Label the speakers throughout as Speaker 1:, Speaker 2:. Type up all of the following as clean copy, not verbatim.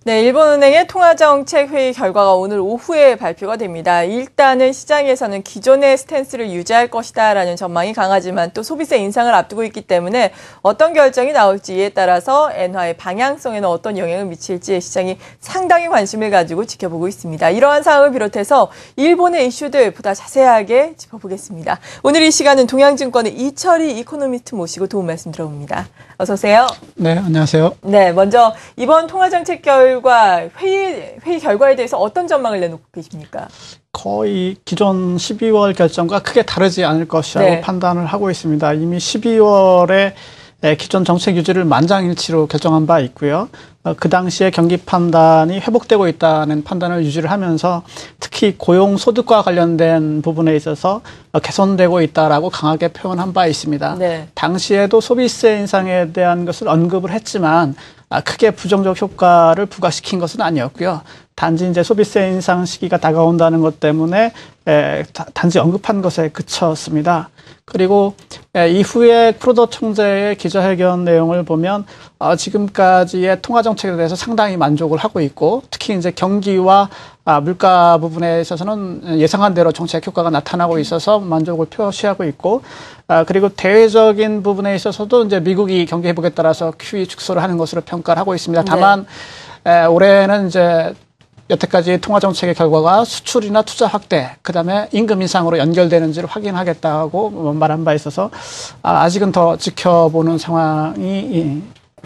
Speaker 1: 네, 일본은행의 통화정책 회의 결과가 오늘 오후에 발표가 됩니다. 일단은 시장에서는 기존의 스탠스를 유지할 것이다라는 전망이 강하지만 또 소비세 인상을 앞두고 있기 때문에 어떤 결정이 나올지에 따라서 엔화의 방향성에는 어떤 영향을 미칠지 시장이 상당히 관심을 가지고 지켜보고 있습니다. 이러한 사항을 비롯해서 일본의 이슈들 보다 자세하게 짚어보겠습니다. 오늘 이 시간은 동양증권의 이철희 이코노미스트 모시고 도움 말씀 들어봅니다. 어서 오세요.
Speaker 2: 네, 안녕하세요.
Speaker 1: 네, 먼저 이번 통화정책 결과 회의 결과에 대해서 어떤 전망을 내놓고 계십니까?
Speaker 2: 거의 기존 12월 결정과 크게 다르지 않을 것이라고
Speaker 1: 네.
Speaker 2: 판단을 하고 있습니다. 이미 12월에 기존 정책 유지를 만장일치로 결정한 바 있고요. 그 당시에 경기 판단이 회복되고 있다는 판단을 유지를 하면서 특히 고용 소득과 관련된 부분에 있어서 개선되고 있다라고 강하게 표현한 바 있습니다.
Speaker 1: 네.
Speaker 2: 당시에도 소비세 인상에 대한 것을 언급을 했지만 크게 부정적 효과를 부각시킨 것은 아니었고요. 단지 이제 소비세 인상 시기가 다가온다는 것 때문에 단지 언급한 것에 그쳤습니다. 그리고 이후에 크루더 총재의 기자회견 내용을 보면 지금까지의 통화 정책에 대해서 상당히 만족을 하고 있고 특히 이제 경기와 물가 부분에 있어서는 예상한 대로 정책 효과가 나타나고 있어서 만족을 표시하고 있고 그리고 대외적인 부분에 있어서도 이제 미국이 경기 회복에 따라서 QE 축소를 하는 것으로 평가를 하고 있습니다. 다만 올해는 이제 여태까지 통화 정책의 결과가 수출이나 투자 확대, 그다음에 임금 인상으로 연결되는지를 확인하겠다고 말한 바 있어서 아직은 더 지켜보는 상황이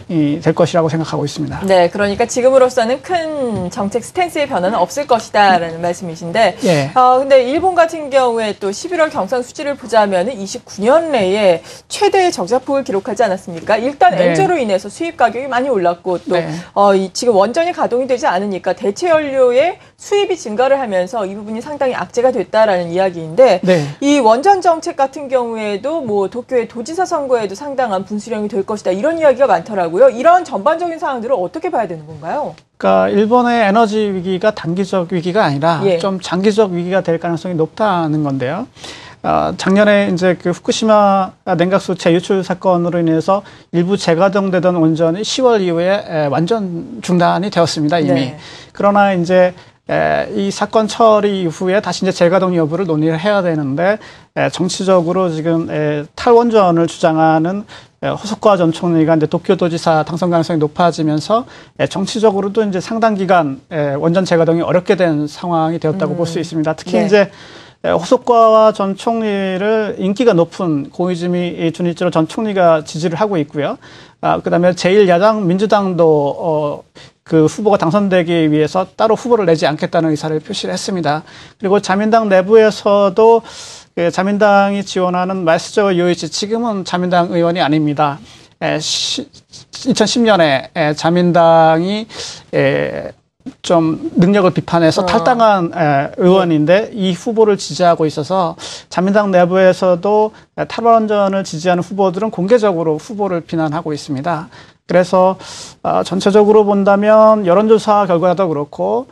Speaker 2: 될 것이라고 생각하고 있습니다.
Speaker 1: 네, 그러니까 지금으로서는 큰 정책 스탠스의 변화는 없을 것이다라는 말씀이신데,
Speaker 2: 예.
Speaker 1: 근데 일본 같은 경우에 또 11월 경상 수지를 보자면은 29년 내에 최대의 적자폭을 기록하지 않았습니까? 일단
Speaker 2: 네.
Speaker 1: 엔저로 인해서 수입 가격이 많이 올랐고 또
Speaker 2: 네.
Speaker 1: 지금 원전이 가동이 되지 않으니까 대체 연료의 수입이 증가를 하면서 이 부분이 상당히 악재가 됐다라는 이야기인데,
Speaker 2: 네.
Speaker 1: 이 원전 정책 같은 경우에도 뭐 도쿄의 도지사 선거에도 상당한 분수령이 될 것이다 이런 이야기가 많더라고요. 이런 전반적인 상황들을 어떻게 봐야 되는 건가요?
Speaker 2: 그러니까 일본의 에너지 위기가 단기적 위기가 아니라 좀 장기적 위기가 될 가능성이 높다는 건데요. 작년에 이제 그 후쿠시마 냉각수 재유출 사건으로 인해서 일부 재가동되던 원전이 10월 이후에 완전 중단이 되었습니다, 이미.
Speaker 1: 네.
Speaker 2: 그러나 이제 이 사건 처리 이후에 다시 이제 재가동 여부를 논의를 해야 되는데 정치적으로 지금 탈원전을 주장하는 호소카 전 총리가 이제 도쿄도지사 당선 가능성이 높아지면서 정치적으로도 이제 상당 기간 원전 재가동이 어렵게 된 상황이 되었다고 볼 수 있습니다. 특히 이제 호소카 전 총리를 인기가 높은 고이즈미 준이치로 전 총리가 지지를 하고 있고요. 그다음에 제1야당 민주당도 그 후보가 당선되기 위해서 따로 후보를 내지 않겠다는 의사를 표시를 했습니다. 그리고 자민당 내부에서도 자민당이 지원하는 마스저 요이치, 지금은 자민당 의원이 아닙니다. 2010년에 자민당이 좀 능력을 비판해서 탈당한 의원인데 이 후보를 지지하고 있어서 자민당 내부에서도 탈원전을 지지하는 후보들은 공개적으로 후보를 비난하고 있습니다. 그래서 전체적으로 본다면 여론조사 결과도 그렇고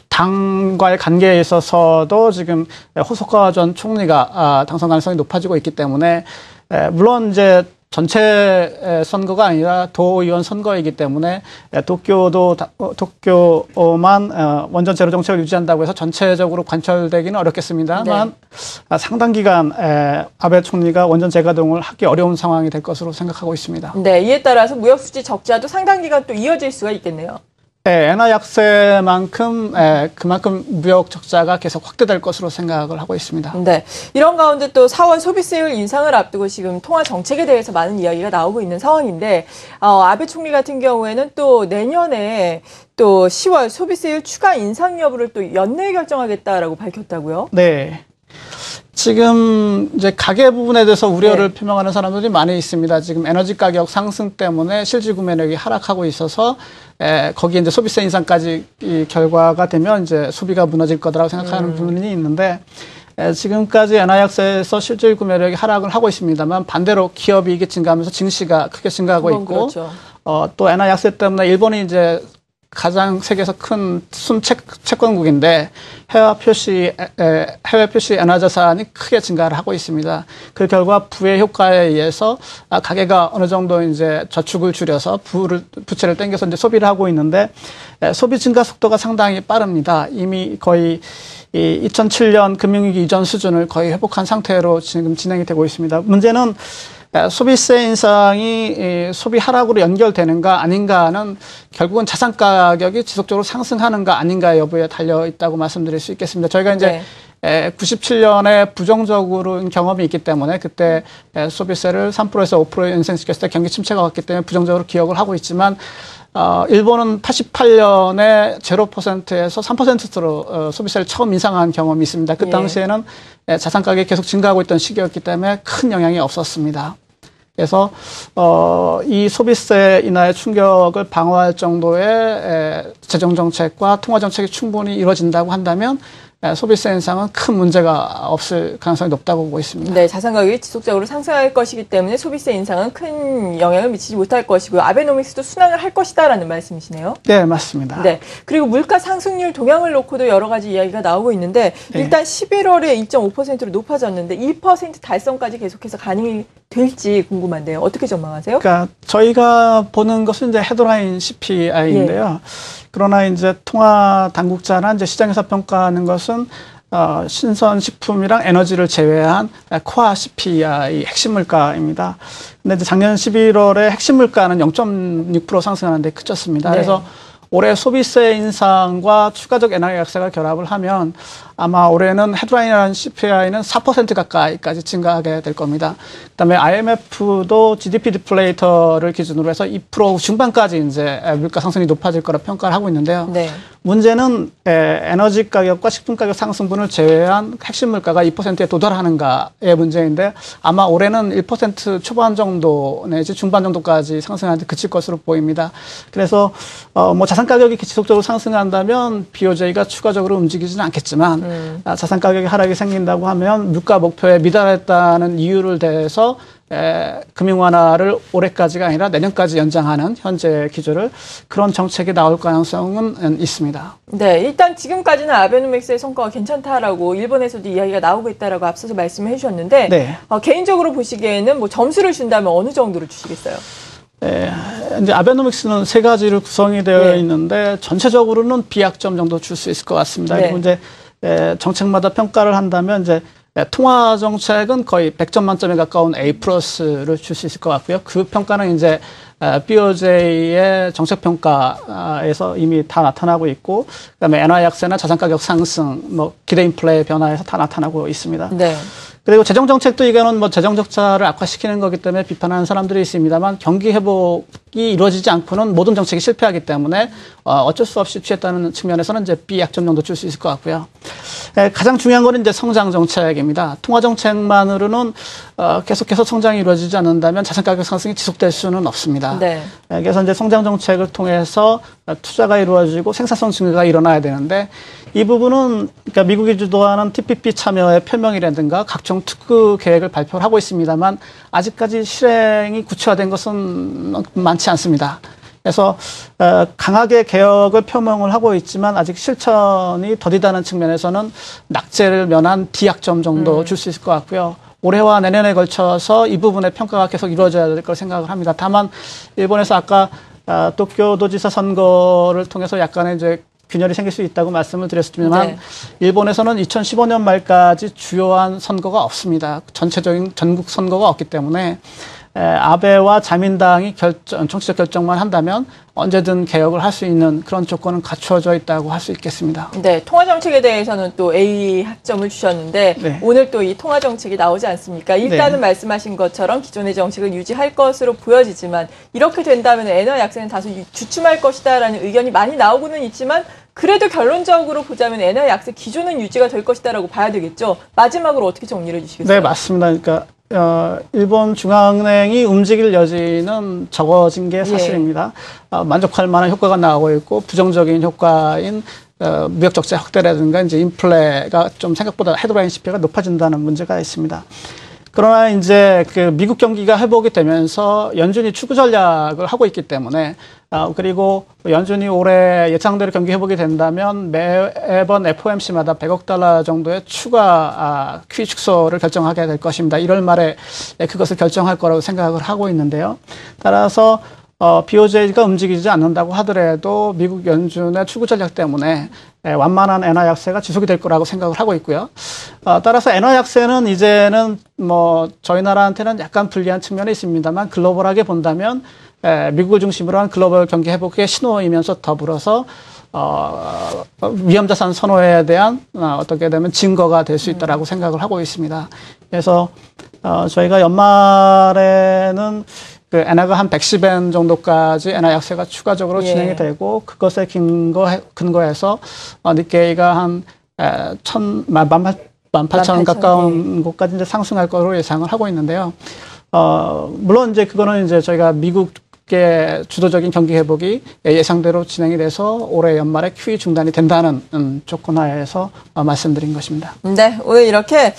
Speaker 2: 당과의 관계에 있어서도 지금 호소카 전 총리가 당선 가능성이 높아지고 있기 때문에 물론 이제 전체 선거가 아니라 도의원 선거이기 때문에 도쿄만 원전 제로 정책을 유지한다고 해서 전체적으로 관철되기는 어렵겠습니다만 상당 기간 아베 총리가 원전 재가동을 하기 어려운 상황이 될 것으로 생각하고 있습니다.
Speaker 1: 네, 이에 따라서 무역 수지 적자도 상당 기간 또 이어질 수가 있겠네요.
Speaker 2: 엔화 약세만큼 그만큼 무역 적자가 계속 확대될 것으로 생각을 하고 있습니다.
Speaker 1: 네, 이런 가운데 또 4월 소비세율 인상을 앞두고 지금 통화 정책에 대해서 많은 이야기가 나오고 있는 상황인데 아베 총리 같은 경우에는 또 내년에 또 10월 소비세율 추가 인상 여부를 또 연내에 결정하겠다라고 밝혔다고요?
Speaker 2: 네. 지금 이제 가계 부분에 대해서 우려를 표명하는 사람들이 많이 있습니다. 지금 에너지 가격 상승 때문에 실질 구매력이 하락하고 있어서 거기에 이제 소비세 인상까지 이 결과가 되면 이제 소비가 무너질 거라고 생각하는 분이 있는데 지금까지 엔화 약세에서 실질 구매력이 하락을 하고 있습니다만 반대로 기업 이익이 증가하면서 증시가 크게 증가하고 있고
Speaker 1: 그렇죠.
Speaker 2: 또 엔화 약세 때문에 일본이 이제 가장 세계에서 큰 채권국인데 해외 표시 엔화 자산이 크게 증가를 하고 있습니다. 그 결과 부의 효과에 의해서 가계가 어느 정도 이제 저축을 줄여서 부채를 땡겨서 이제 소비를 하고 있는데 소비 증가 속도가 상당히 빠릅니다. 이미 거의 2007년 금융위기 이전 수준을 거의 회복한 상태로 지금 진행이 되고 있습니다. 문제는 소비세 인상이 소비 하락으로 연결되는가 아닌가는 결국은 자산 가격이 지속적으로 상승하는가 아닌가 여부에 달려 있다고 말씀드릴 수 있겠습니다. 저희가 이제 97년에 부정적으로 경험이 있기 때문에 그때 소비세를 3%에서 5%에 인상시켰을 때 경기 침체가 왔기 때문에 부정적으로 기억을 하고 있지만 일본은 88년에 0%에서 3%로 소비세를 처음 인상한 경험이 있습니다. 그 당시에는 자산 가격이 계속 증가하고 있던 시기였기 때문에 큰 영향이 없었습니다. 그래서 이 소비세 인하의 충격을 방어할 정도의 재정 정책과 통화 정책이 충분히 이루어진다고 한다면 소비세 인상은 큰 문제가 없을 가능성이 높다고 보고 있습니다.
Speaker 1: 네, 자산 가격이 지속적으로 상승할 것이기 때문에 소비세 인상은 큰 영향을 미치지 못할 것이고요. 아베노믹스도 순항을 할 것이다라는 말씀이시네요.
Speaker 2: 네, 맞습니다.
Speaker 1: 네, 그리고 물가 상승률 동향을 놓고도 여러 가지 이야기가 나오고 있는데 일단 11월에 2.5%로 높아졌는데 2% 달성까지 계속해서 가능이 될지 궁금한데요. 어떻게 전망하세요?
Speaker 2: 그러니까 저희가 보는 것은 이제 헤드라인 CPI인데요. 그러나 이제 통화 당국자나 이제 시장에서 평가하는 것은 신선식품이랑 에너지를 제외한 코어 CPI 핵심 물가입니다. 근데 이제 작년 11월에 핵심 물가는 0.6% 상승하는 데 그쳤습니다. 그래서 올해 소비세 인상과 추가적 엔화 약세가 결합을 하면 아마 올해는 헤드라인이라는 CPI는 4% 가까이까지 증가하게 될 겁니다. 그다음에 IMF도 GDP 디플레이터를 기준으로 해서 2% 중반까지 이제 물가 상승이 높아질 거라 평가를 하고 있는데요. 문제는 에너지 가격과 식품 가격 상승분을 제외한 핵심 물가가 2%에 도달하는가의 문제인데 아마 올해는 1% 초반 정도 내지 중반 정도까지 상승하는데 그칠 것으로 보입니다. 그래서 뭐 자산 가격이 지속적으로 상승한다면 BOJ가 추가적으로 움직이지는 않겠지만 자산 가격이 하락이 생긴다고 하면 물가 목표에 미달했다는 이유를 대해서 금융 완화를 올해까지가 아니라 내년까지 연장하는 현재 기조를 그런 정책이 나올 가능성은 있습니다.
Speaker 1: 네, 일단 지금까지는 아베노믹스의 성과가 괜찮다라고 일본에서도 이야기가 나오고 있다라고 앞서서 말씀을 해주셨는데 개인적으로 보시기에는 뭐 점수를 준다면 어느 정도로 주시겠어요?
Speaker 2: 이제 아베노믹스는 세 가지로 구성이 되어 있는데 전체적으로는 B학점 정도 줄 수 있을 것 같습니다. 그리고 이제 정책마다 평가를 한다면 이제 통화 정책은 거의 100점 만점에 가까운 A+를 줄 수 있을 것 같고요. 그 평가는 이제 BOJ의 정책 평가에서 이미 다 나타나고 있고, 그다음에 엔화 약세나 자산 가격 상승, 뭐 기대 인플레 변화에서 다 나타나고 있습니다. 그리고 재정 정책도 이거는 뭐 재정 적자를 악화시키는 거기 때문에 비판하는 사람들이 있습니다만 경기 회복이 이루어지지 않고는 모든 정책이 실패하기 때문에 어쩔 수 없이 취했다는 측면에서는 이제 B 약점 정도 줄 수 있을 것 같고요. 가장 중요한 거는 이제 성장 정책입니다. 통화 정책만으로는 계속해서 성장이 이루어지지 않는다면 자산 가격 상승이 지속될 수는 없습니다. 그래서 이제 성장 정책을 통해서 투자가 이루어지고 생산성 증가가 일어나야 되는데 이 부분은 그러니까 미국이 주도하는 TPP 참여의 표명이라든가 각종 특구 계획을 발표를 하고 있습니다만 아직까지 실행이 구체화된 것은 많지 않습니다. 그래서 강하게 개혁을 표명을 하고 있지만 아직 실천이 더디다는 측면에서는 낙제를 면한 D학점 정도 줄 수 있을 것 같고요. 올해와 내년에 걸쳐서 이 부분의 평가가 계속 이루어져야 될 걸 생각을 합니다. 다만 일본에서 아까 도쿄도지사 선거를 통해서 약간의 이제 균열이 생길 수 있다고 말씀을 드렸지만 일본에서는 2015년 말까지 주요한 선거가 없습니다. 전체적인 전국 선거가 없기 때문에 아베와 자민당이 정치적 결정만 한다면 언제든 개혁을 할 수 있는 그런 조건은 갖추어져 있다고 할 수 있겠습니다.
Speaker 1: 네, 통화 정책에 대해서는 또 A 학점을 주셨는데 오늘 또 이 통화 정책이 나오지 않습니까? 일단은 말씀하신 것처럼 기존의 정책을 유지할 것으로 보여지지만 이렇게 된다면 엔화 약세는 다소 주춤할 것이다라는 의견이 많이 나오고는 있지만 그래도 결론적으로 보자면 엔화 약세 기조는 유지가 될 것이다라고 봐야 되겠죠. 마지막으로 어떻게 정리를 해주시겠어요?
Speaker 2: 네, 맞습니다. 그러니까 일본 중앙은행이 움직일 여지는 적어진 게 사실입니다. 만족할 만한 효과가 나오고 있고 부정적인 효과인 무역 적자 확대라든가 이제 인플레가 좀 생각보다 헤드라인 CPI가 높아진다는 문제가 있습니다. 그러나 이제 그 미국 경기가 회복이 되면서 연준이 추구 전략을 하고 있기 때문에 그리고 연준이 올해 예상대로 경기 회복이 된다면 매번 FOMC마다 100억 달러 정도의 추가 QE 축소를 결정하게 될 것입니다. 1월 말에 그것을 결정할 거라고 생각을 하고 있는데요. 따라서 BOJ가 움직이지 않는다고 하더라도 미국 연준의 추구 전략 때문에 완만한 엔화 약세가 지속이 될 거라고 생각을 하고 있고요. 따라서 엔화 약세는 이제는 뭐 저희 나라한테는 약간 불리한 측면이 있습니다만 글로벌하게 본다면 미국을 중심으로 한 글로벌 경기 회복의 신호이면서 더불어서 위험자산 선호에 대한 어떻게 되면 증거가 될 수 있다라고 생각을 하고 있습니다. 그래서 저희가 연말에는 그 엔화가 한 110엔 정도까지 엔화 약세가 추가적으로 진행이 되고 그것에 근거해서 니케이가 한 18,000원 가까운 곳까지 이제 상승할 것으로 예상을 하고 있는데요. 물론 이제 그거는 이제 저희가 미국의 주도적인 경기 회복이 예상대로 진행이 돼서 올해 연말에 QE 중단이 된다는 조건하에서 말씀드린 것입니다.
Speaker 1: 네, 오늘 이렇게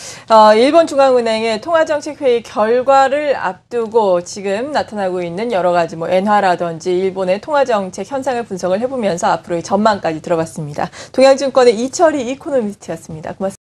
Speaker 1: 일본 중앙은행의 통화정책회의 결과를 앞두고 지금 나타나고 있는 여러 가지 뭐 엔화라든지 일본의 통화정책 현상을 분석을 해보면서 앞으로의 전망까지 들어봤습니다. 동양증권의 이철희 이코노미스트였습니다. 고맙습니다.